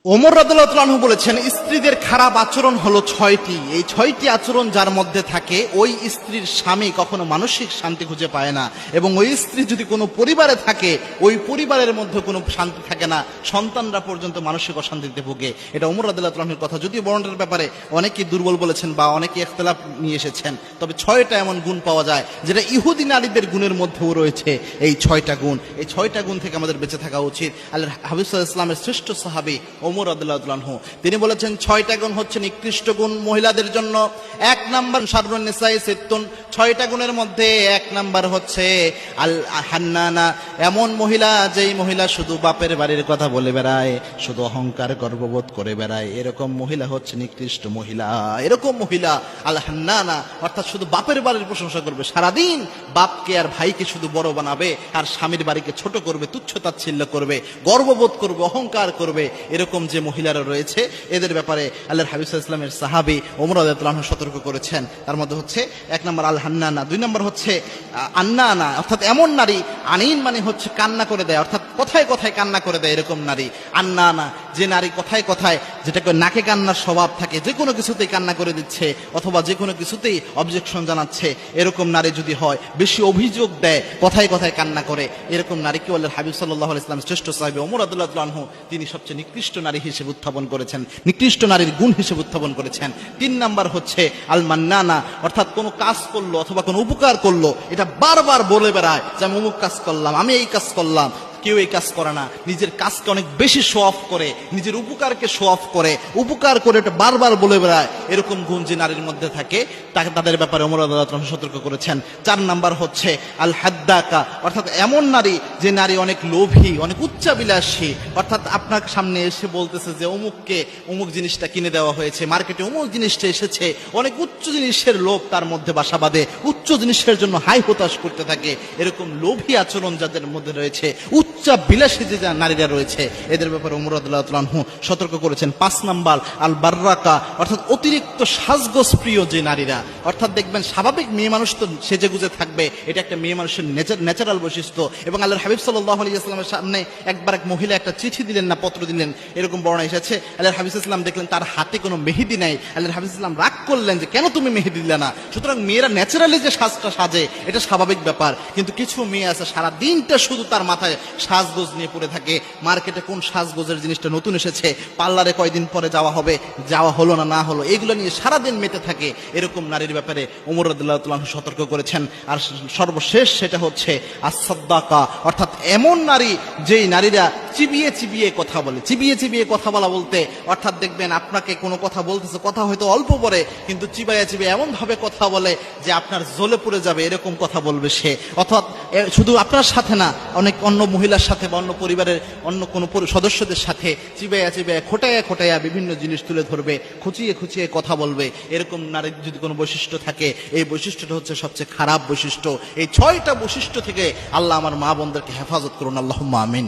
ওমর রাদিয়াল্লাহু আনহু বলেছেন, স্ত্রীদের খারাপ আচরণ হলো 6টি। এই 6টি আচরণ যার মধ্যে থাকে, ওই স্ত্রীর স্বামী কখনো মানসিক শান্তি খুঁজে পায় না, এবং ওই স্ত্রী যদি কোনো পরিবারে থাকে, ওই পরিবারের মধ্যে কোনো শান্তি থাকে না, সন্তানরা পর্যন্ত মানসিক অশান্তিতে ভোগে। এটা ওমর রাদিয়াল্লাহু আনহুর কথা। যদিও বর্ণনার ব্যাপারে অনেকেই দুর্বল বলেছেন বা অনেকে ইখতিলাফ নিয়ে এসেছেন, তবে 6টা এমন গুণ পাওয়া যায় যেটা ইহুদি নারীদের গুণের মধ্যেও রয়েছে। এই 6টা গুণ, এই 6টা গুণ থেকে আমাদের বেঁচে থাকা উচিত। আল্লাহর হাবিব সাল্লাল্লাহু আলাইহি ওয়াসাল্লামের শ্রেষ্ঠ সাহাবী ওমর রাদিয়াল্লাহু আনহু, তিনি বলেছেন 6টা গুণ হচ্ছে নিকৃষ্ট গুণ মহিলাদের জন্য। 1 নাম্বার শাররুন নিসাই সিত্তুন, 6টা গুণের মধ্যে 1 নাম্বার হচ্ছে আল হান্নানা, এমন মহিলা যেই মহিলা শুধু বাপের বাড়ির কথা বলে বেড়ায়, শুধু অহংকার গর্ববোধ করে বেড়ায়, এরকম মহিলা হচ্ছে নিকৃষ্ট মহিলা। এরকম মহিলা আল হান্নানা, অর্থাৎ শুধু বাপের বাড়ির প্রশংসা করবে, সারাদিন বাপকে আর ভাইকে শুধু বড় বানাবে, আর স্বামীর বাড়িকে ছোট করবে, তুচ্ছ তাচ্ছিল্য করবে, গর্ববোধ করবে, অহংকার করবে। এরকম যে মহিলারা রয়েছে, এদের ব্যাপারে আল্লাহর হাবিব সাল্লাল্লাহু আলাইহি ওয়াসাল্লামের সাহাবী ওমর রাদিয়াল্লাহু আনহু সতর্ক করেছেন। তার মধ্যে হচ্ছে 1 নম্বর আল হান্নানা, 2 নম্বর হচ্ছে আন্নানা, অর্থাৎ এমন নারী, আনিন মানে হচ্ছে কান্না করে দেয়, অর্থাৎ কথায় কথায় কান্না করে দেয়, এরকম নারী। আন্নানা, যে নারী কথায় কথায়, যেটাকে নাকে কান্নার স্বভাব থাকে, যে কোনো কিছুতেই কান্না করে দিচ্ছে অথবা যে কোনো কিছুতেই অবজেকশন জানাচ্ছে, এরকম নারী যদি হয়, বেশি অভিযোগ দেয়, কথায় কথায় কান্না করে, এরকম নারীকে আল্লাহর হাবিব সাল্লাল্লাহু আলাইহি ওয়াসাল্লাম শ্রেষ্ঠ সাহাবী ওমর রাদিয়াল্লাহু আনহু তিনি সবচেয়ে নিকৃষ্ট নারী হিসেবে উত্থাপন করেছেন, নিকৃষ্ট নারীর গুণ হিসেবে উত্থাপন করেছেন। 3 নাম্বার হচ্ছে আল মান্নানা, অর্থাৎ কোনো কাজ করলো অথবা কোনো উপকার করলো, এটা বারবার বলে বেড়ায় যে আমি অমুক কাজ করলাম, আমি এই কাজ করলাম। কেউ এই কাজ করে না, নিজের কাজকে অনেক বেশি শো অফ করে, নিজের উপকারকে শো অফ করে, উপকার করে এটা বারবার বলে বেড়ায়। এরকম গুণ যে নারীর মধ্যে থাকে, তাদের ব্যাপারে ওমর রাদিয়াল্লাহু আনহু সতর্ক করেছেন। 4 নাম্বার হচ্ছে আল হাদ্দাকা, অর্থাৎ এমন নারী যে নারী অনেক লোভী, অনেক উচ্চাবিলাসী, অর্থাৎ আপনার সামনে এসে বলতেছে যে অমুককে অমুক জিনিসটা কিনে দেওয়া হয়েছে, মার্কেটে অমুক জিনিসটা এসেছে, অনেক উচ্চ জিনিসের লোভ তার মধ্যে বাসা বাঁধে, উচ্চ জিনিসের জন্য হাই হতাশ করতে থাকে। এরকম লোভী আচরণ যাদের মধ্যে রয়েছে, উচ্চা বিলাসী যে নারীরা রয়েছে, এদের ব্যাপারে ওমর রাদিয়াল্লাহু আনহু সতর্ক করেছেন। 5 নাম্বার আল বাররাকা, অর্থাৎ অতিরিক্ত সাজগোজ প্রিয় যে নারীরা, অর্থাৎ দেখবেন স্বাভাবিক মেয়ে মানুষ তো সেজে গুজে থাকবে, এটা একটা মেয়ে মানুষের ন্যাচারাল বৈশিষ্ট্য। এবং আল্লাহর হাবিব সাল্লাল্লাহু আলাইহি ওয়াসাল্লামের সামনে একবার এক মহিলা একটা চিঠি দিলেন না পত্র দিলেন, এরকম বর্ণনা এসেছে। আল্লাহর হাবিব সাল্লাল্লাহু আলাইহি ওয়াসাল্লাম দেখলেন তার হাতে কোনো মেহেদি নাই, আল্লাহর হাবিব সাল্লাল্লাহু আলাইহি ওয়াসাল্লাম রাগ করলেন যে কেন তুমি মেহেদি দিলে না। সুতরাং মেয়েরা ন্যাচারালি যে সাজটা সাজে এটা স্বাভাবিক ব্যাপার, কিন্তু কিছু মেয়ে আছে সারা দিনটা শুধু তার মাথায় সাজগোজ নিয়ে পড়ে থাকে, মার্কেটে কোন সাজগোজের জিনিসটা নতুন এসেছে, পার্লারে কয়দিন পরে যাওয়া হবে, যাওয়া হলো না হলো, এগুলো নিয়ে সারাদিন মেতে থাকে। এরকম নারীর ব্যাপারে ওমর রাদিয়াল্লাহু আনহু সতর্ক করেছেন। আর সর্বশেষ সেটা হচ্ছে as-সাদ্দাকা, অর্থাৎ এমন নারী যেই নারীরা চিবিয়ে চিবিয়ে কথা বলে। চিবিয়ে চিবিয়ে কথা বলা বলতে, অর্থাৎ দেখবেন আপনাকে কোনো কথা বলতেছে, কথা হয়তো অল্প পরে, কিন্তু চিবাইয়া চিবিয়ে এমন ভাবে কথা বলে যে আপনার জ্বলে পড়ে যাবে, এরকম কথা বলবে সে। অর্থাৎ শুধু আপনার সাথে না, অনেক অন্য মহিলার সাথে বা অন্য পরিবারের অন্য কোনো সদস্যদের সাথে চিবাইয়া চিবাইয়া খোটাইয়া খোটাইয়া বিভিন্ন জিনিস তুলে ধরবে, খুঁচিয়ে খুঁচিয়ে কথা বলবে। এরকম নারীর যদি কোনো বৈশিষ্ট্য থাকে, এই বৈশিষ্ট্যটা হচ্ছে সবচেয়ে খারাপ বৈশিষ্ট্য। এই 6টা বৈশিষ্ট্য থেকে আল্লাহ আমার মা বোনদেরকে হেফাজত করুন, আল্লাহুম্মা আমিন।